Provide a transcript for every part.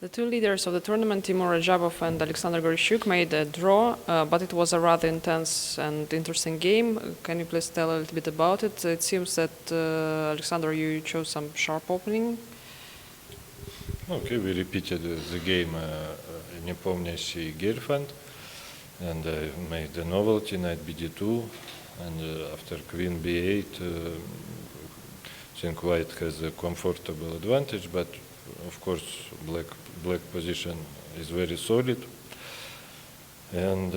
The two leaders of the tournament, Timur Radjabov and Alexander Grischuk, made a draw, but it was a rather intense and interesting game. Can you please tell a little bit about it? It seems that, Alexander, you chose some sharp opening. Okay, we repeated the game Nepomniachtchi Girfand, and I made the novelty knight bd2, and after queen b8, I think white has a comfortable advantage, but of course black position is very solid, and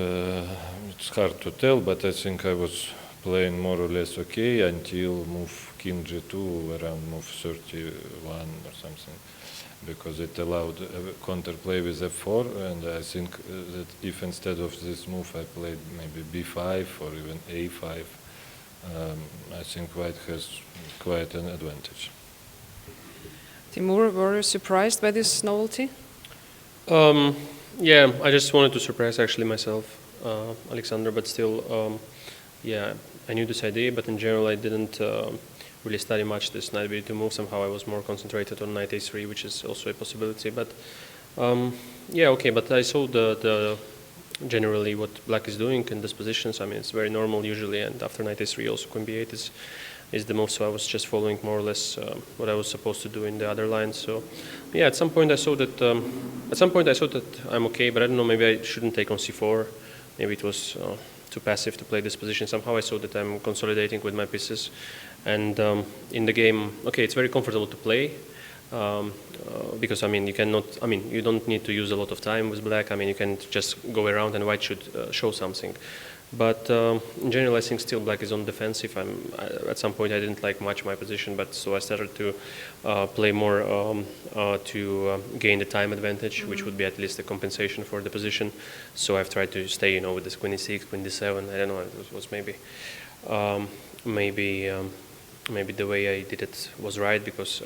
it's hard to tell, but I think I was playing more or less okay until move king g2 around move 31 or something, because it allowed counterplay with f4, and I think that if instead of this move I played maybe b5 or even a5, I think white has quite an advantage. Timur, were you surprised by this novelty? Yeah, I just wanted to surprise actually myself, Alexander, but still, yeah, I knew this idea, but in general I didn't really study much this knight b2 move. Somehow I was more concentrated on knight a3, which is also a possibility. But yeah, okay. But I saw the generally what black is doing in these positions. I mean, it's very normal usually. And after knight a3, also queen b8 is the move. So I was just following more or less what I was supposed to do in the other lines. So yeah, at some point I saw that I'm okay, but I don't know. Maybe I shouldn't take on c4. Maybe it was too passive to play this position. Somehow I saw that I'm consolidating with my pieces, and in the game, okay, it's very comfortable to play because I mean you don't need to use a lot of time with black. I mean you can just go around and white should show something. But in general, I think still black is on defensive. At some point I didn't like much my position, but so I started to play more to gain the time advantage, which would be at least a compensation for the position. So I've tried to stay, you know, with this queen e6, queen d7. I don't know. It was maybe the way I did it was right, because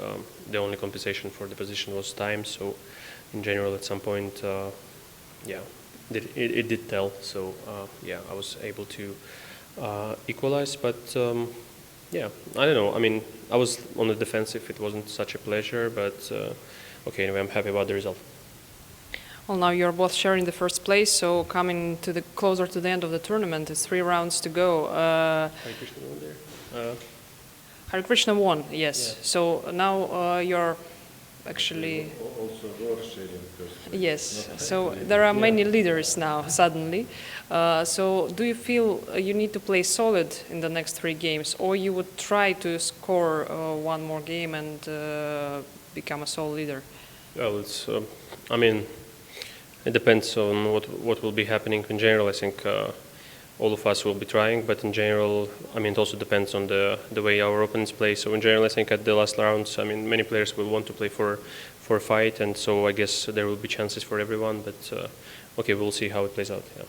the only compensation for the position was time. So in general, at some point, yeah. It did tell, so yeah, I was able to equalize, but yeah, I don't know. I mean, I was on the defensive. It wasn't such a pleasure, but okay. Anyway, I'm happy about the result. Well, now you're both sharing the first place, so coming to the closer to the end of the tournament, it's 3 rounds to go. Hare Krishna won there. Hare Krishna won, yes. Yeah. So now you're actually. Also sharing first. Yes, so there are many leaders now, suddenly. So do you feel you need to play solid in the next 3 games, or you would try to score one more game and become a sole leader? Well, it's, I mean, it depends on what will be happening. In general, I think all of us will be trying, but in general, I mean, it also depends on the way our opponents play. So in general, I think at the last rounds, I mean, many players will want to play for a fight, and so I guess there will be chances for everyone, but okay, we'll see how it plays out. Yeah.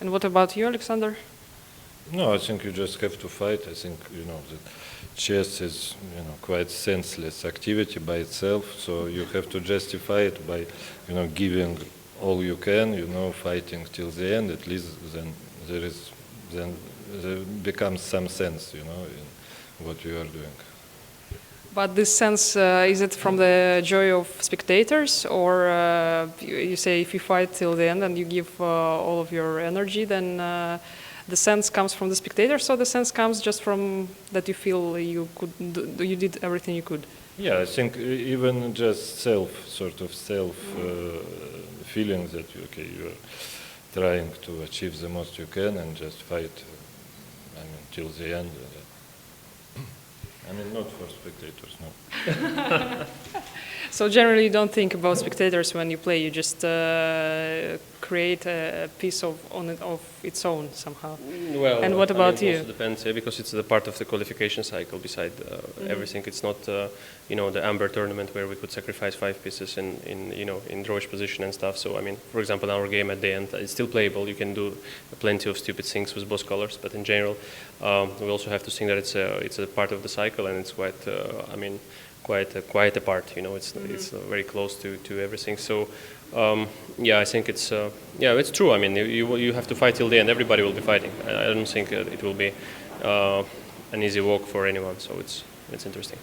And what about you, Alexander? No, I think you just have to fight. I think, you know, that chess is, you know, quite senseless activity by itself, so you have to justify it by, you know, giving all you can, you know, fighting till the end. At least then there becomes some sense, you know, in what you are doing. But this sense, is it from the joy of spectators, or you say if you fight till the end and you give all of your energy, then the sense comes from the spectators, or the sense comes just from that you feel you did everything you could? Yeah, I think even just self feeling that you are trying to achieve the most you can and just fight, I mean, till the end. I mean, not for spectators, no. So generally you don't think about spectators when you play, you just create a piece of its own somehow. Well, and what about you? you? It also depends, because it's the part of the qualification cycle beside everything. It's not, you know, the Amber tournament where we could sacrifice 5 pieces in you know, in drawish position and stuff. So I mean, for example, in our game at the end, it's still playable. You can do plenty of stupid things with both colors, but in general, we also have to think that it's a part of the cycle, and it's quite, I mean, quite a part. You know, it's very close to everything. So yeah, I think it's yeah, it's true. I mean, you have to fight till the end. Everybody will be fighting. I don't think it will be an easy walk for anyone. So it's interesting.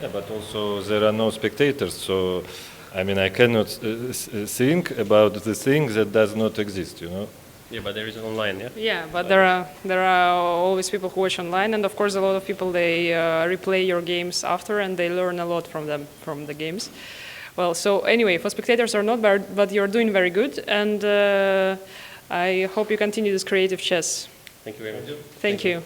Yeah, but also there are no spectators, so I mean, I cannot think about the thing that does not exist, you know? Yeah, but there is online, yeah? Yeah, but there are always people who watch online, and of course a lot of people, they replay your games after, and they learn a lot from them, from the games. Well, so anyway, for spectators or not, but you're doing very good, and I hope you continue this creative chess. Thank you very much. Thank you.